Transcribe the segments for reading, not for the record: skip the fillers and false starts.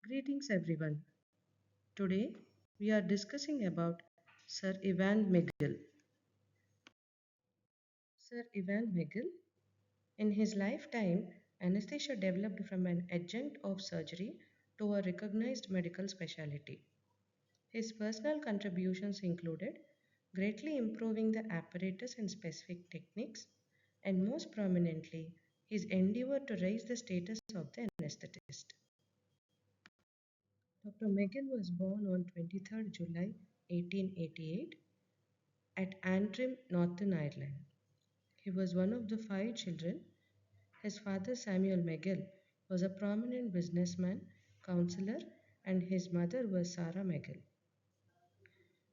Greetings everyone. Today we are discussing about Sir Ivan Magill. Sir Ivan Magill, in his lifetime, anesthesia developed from an adjunct of surgery to a recognized medical specialty. His personal contributions included greatly improving the apparatus and specific techniques, and most prominently, his endeavor to raise the status of the anesthetist. Dr. Magill was born on 23rd July 1888 at Antrim, Northern Ireland. He was one of the five children. His father, Samuel Magill, was a prominent businessman, counselor, and his mother was Sarah Magill.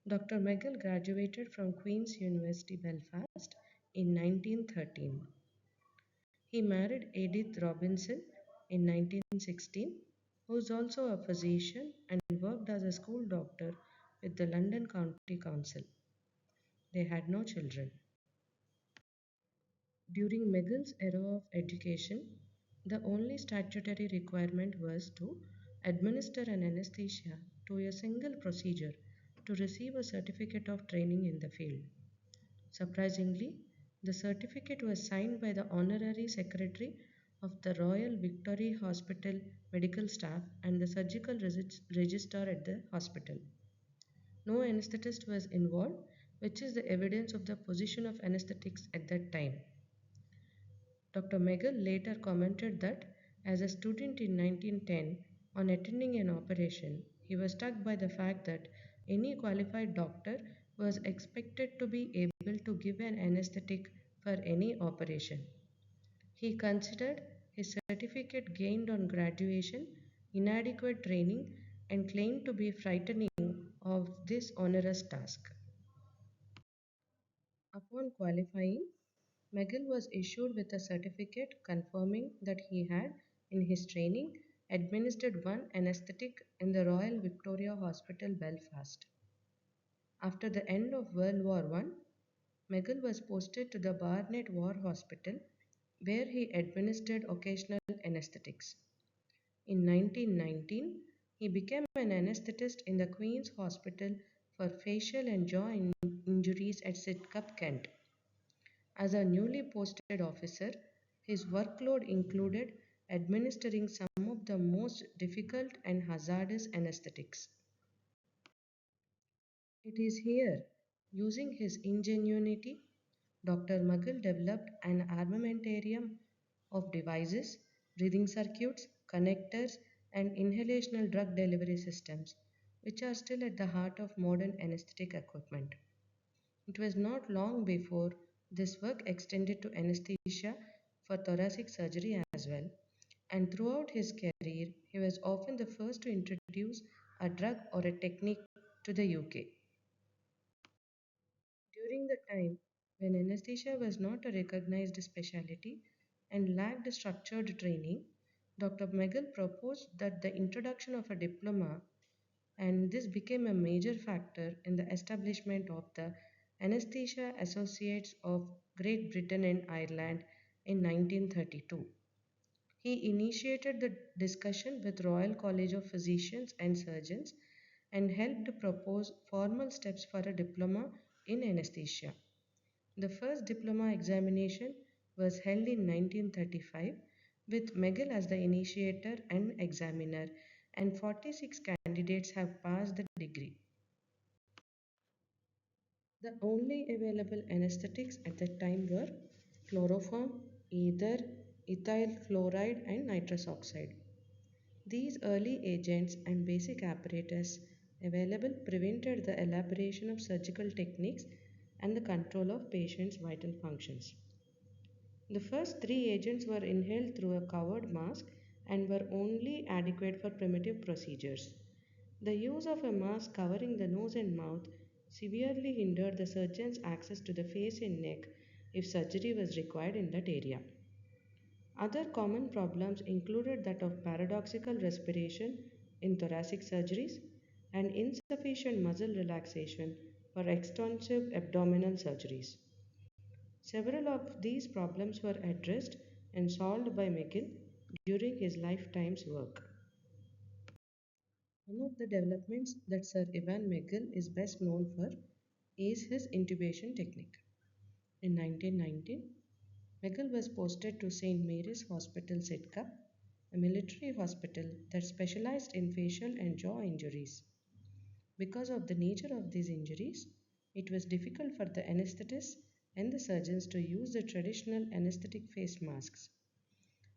Dr. Magill graduated from Queen's University Belfast in 1913. He married Edith Robinson in 1916, who is also a physician and worked as a school doctor with the London County Council. They had no children. During Magill's era of education, the only statutory requirement was to administer an anesthesia to a single procedure to receive a certificate of training in the field. Surprisingly, the certificate was signed by the Honorary Secretary of the Royal Victoria Hospital medical staff and the surgical registrar at the hospital. No anesthetist was involved, which is the evidence of the position of anesthetics at that time. Dr. Magill later commented that as a student in 1910, on attending an operation, he was struck by the fact that any qualified doctor was expected to be able to give an anesthetic for any operation. He considered his certificate gained on graduation inadequate training and claimed to be frightening of this onerous task. Upon qualifying, Magill was issued with a certificate confirming that he had, in his training, administered one anesthetic in the Royal Victoria Hospital, Belfast. After the end of World War I, Magill was posted to the Barnet War Hospital, where he administered occasional anesthetics. In 1919, he became an anesthetist in the Queen's Hospital for facial and jaw injuries at Sidcup, Kent. As a newly posted officer, his workload included administering some of the most difficult and hazardous anesthetics. It is here, using his ingenuity, Dr. Magill developed an armamentarium of devices, breathing circuits, connectors, and inhalational drug delivery systems, which are still at the heart of modern anesthetic equipment. It was not long before this work extended to anesthesia for thoracic surgery as well, and throughout his career, he was often the first to introduce a drug or a technique to the UK. During the time when anesthesia was not a recognized specialty and lacked structured training, Dr. Magill proposed that the introduction of a diploma, and this became a major factor in the establishment of the Anesthesia Associates of Great Britain and Ireland in 1932. He initiated the discussion with Royal College of Physicians and Surgeons and helped propose formal steps for a diploma in anesthesia. The first diploma examination was held in 1935 with Magill as the initiator and examiner, and 46 candidates have passed the degree. The only available anesthetics at that time were chloroform, ether, ethyl chloride, and nitrous oxide. These early agents and basic apparatus available prevented the elaboration of surgical techniques and the control of patients' vital functions. The first three agents were inhaled through a covered mask and were only adequate for primitive procedures. The use of a mask covering the nose and mouth severely hindered the surgeon's access to the face and neck if surgery was required in that area. Other common problems included that of paradoxical respiration in thoracic surgeries and insufficient muscle relaxation for extensive abdominal surgeries. Several of these problems were addressed and solved by Magill during his lifetime's work. One of the developments that Sir Ivan Magill is best known for is his intubation technique. In 1919, Magill was posted to St. Mary's Hospital, Sitka, a military hospital that specialized in facial and jaw injuries. Because of the nature of these injuries, it was difficult for the anesthetists and the surgeons to use the traditional anesthetic face masks.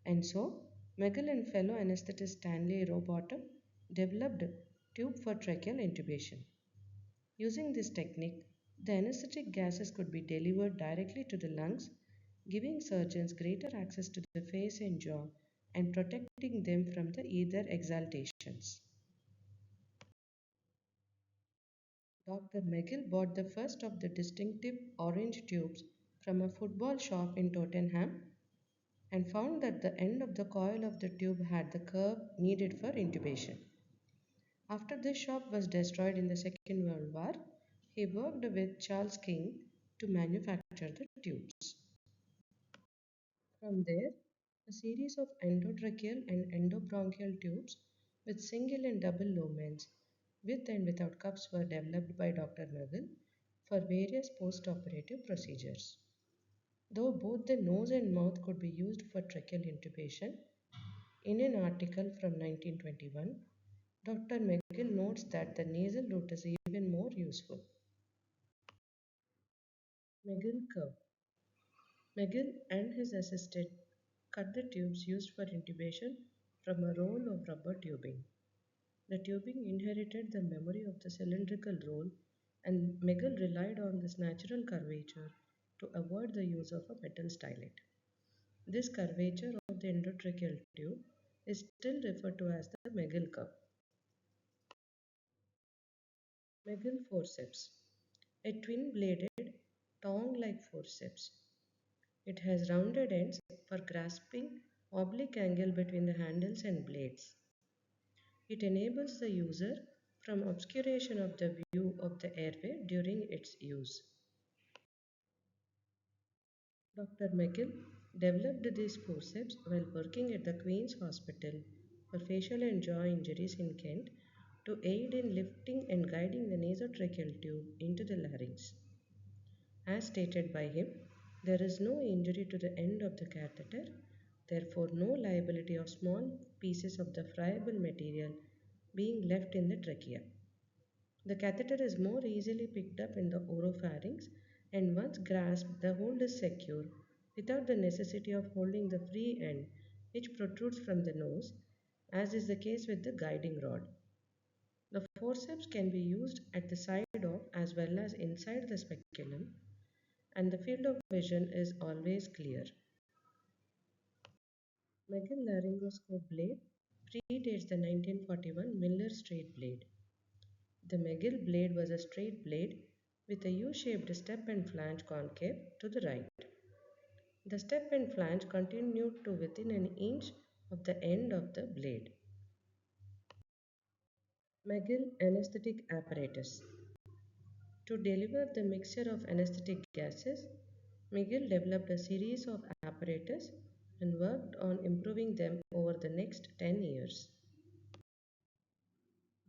And so, Magill and fellow anesthetist Stanley Rowbottom developed tube for tracheal intubation. Using this technique, the anesthetic gases could be delivered directly to the lungs, giving surgeons greater access to the face and jaw and protecting them from the ether exhalations. Dr. Magill bought the first of the distinctive orange tubes from a football shop in Tottenham and found that the end of the coil of the tube had the curve needed for intubation. After this shop was destroyed in the Second World War, he worked with Charles King to manufacture the tubes. From there, a series of endotracheal and endobronchial tubes with single and double lumens, with and without cups, were developed by Dr. Magill for various post-operative procedures. Though both the nose and mouth could be used for tracheal intubation, in an article from 1921, Dr. Magill notes that the nasal route is even more useful. Magill curve. Magill and his assistant cut the tubes used for intubation from a roll of rubber tubing. The tubing inherited the memory of the cylindrical roll, and Magill relied on this natural curvature to avoid the use of a metal stylet. This curvature of the endotracheal tube is still referred to as the Magill curve. Magill forceps, a twin-bladed, tongue-like forceps. It has rounded ends for grasping oblique angle between the handles and blades. It enables the user from obscuration of the view of the airway during its use. Dr. Magill developed these forceps while working at the Queen's Hospital for facial and jaw injuries in Kent to aid in lifting and guiding the nasotracheal tube into the larynx. As stated by him, there is no injury to the end of the catheter, therefore no liability of small pieces of the friable material being left in the trachea. The catheter is more easily picked up in the oropharynx, and once grasped, the hold is secure without the necessity of holding the free end which protrudes from the nose, as is the case with the guiding rod. The forceps can be used at the side of as well as inside the speculum, and the field of vision is always clear. Magill laryngoscope blade predates the 1941 Miller straight blade. The Magill blade was a straight blade with a U-shaped step and flange concave to the right. The step and flange continued to within an inch of the end of the blade. Magill anesthetic apparatus. To deliver the mixture of anesthetic gases, Magill developed a series of apparatus and worked on improving them over the next 10 years.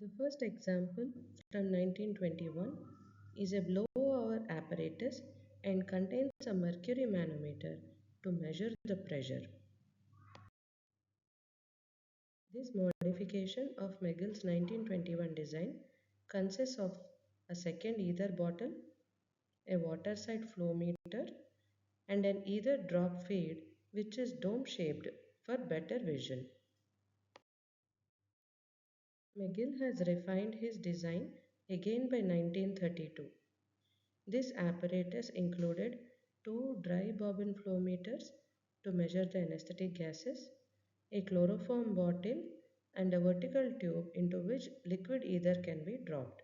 The first example from 1921 is a blow-over apparatus and contains a mercury manometer to measure the pressure. This modification of Magill's 1921 design consists of a second ether bottle, a waterside flow meter, and an ether drop feed which is dome shaped for better vision. Magill has refined his design again by 1932. This apparatus included two dry bobbin flow meters to measure the anesthetic gases, a chloroform bottle, and a vertical tube into which liquid ether can be dropped.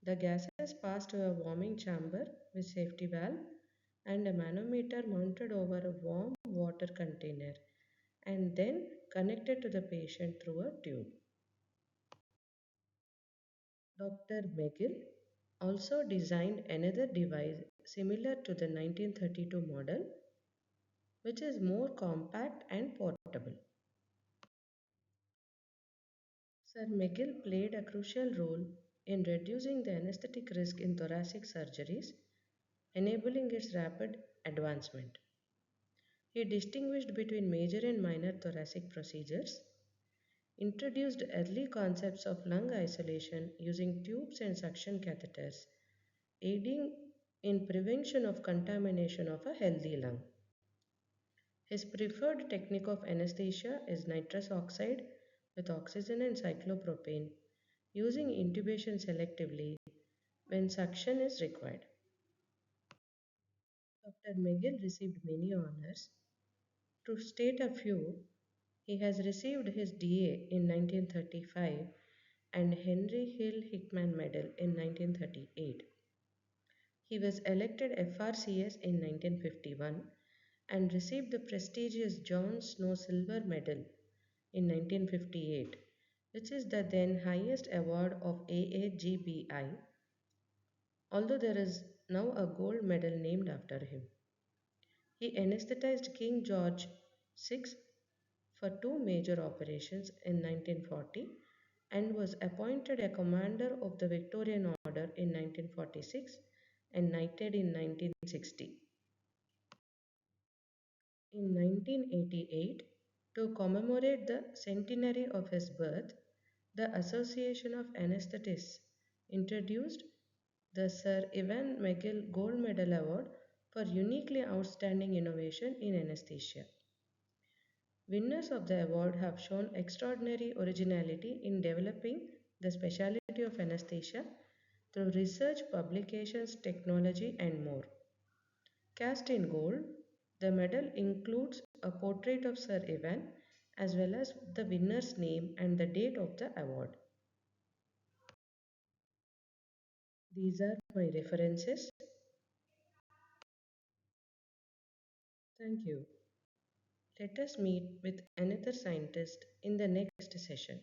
The gases pass to a warming chamber with safety valve and a manometer mounted over a warm water container and then connected to the patient through a tube. Dr. Magill also designed another device similar to the 1932 model, which is more compact and portable. Sir Magill played a crucial role in reducing the anesthetic risk in thoracic surgeries, enabling its rapid advancement. He distinguished between major and minor thoracic procedures, introduced early concepts of lung isolation using tubes and suction catheters, aiding in prevention of contamination of a healthy lung. His preferred technique of anesthesia is nitrous oxide with oxygen and cyclopropane, using intubation selectively when suction is required. Dr. Magill received many honors. To state a few, he has received his DA in 1935 and Henry Hill Hickman Medal in 1938. He was elected FRCS in 1951 and received the prestigious John Snow Silver Medal in 1958, which is the then highest award of AAGBI, although there is now a gold medal named after him. He anesthetized King George VI for two major operations in 1940 and was appointed a Commander of the Victorian Order in 1946 and knighted in 1960. In 1988, to commemorate the centenary of his birth, the Association of Anesthetists introduced the Sir IVAN Magill Gold Medal Award for uniquely outstanding innovation in anesthesia. Winners of the award have shown extraordinary originality in developing the specialty of anesthesia through research, publications, technology, and more. Cast in gold, the medal includes a portrait of Sir Ivan as well as the winner's name and the date of the award. These are my references. Thank you. Let us meet with another scientist in the next session.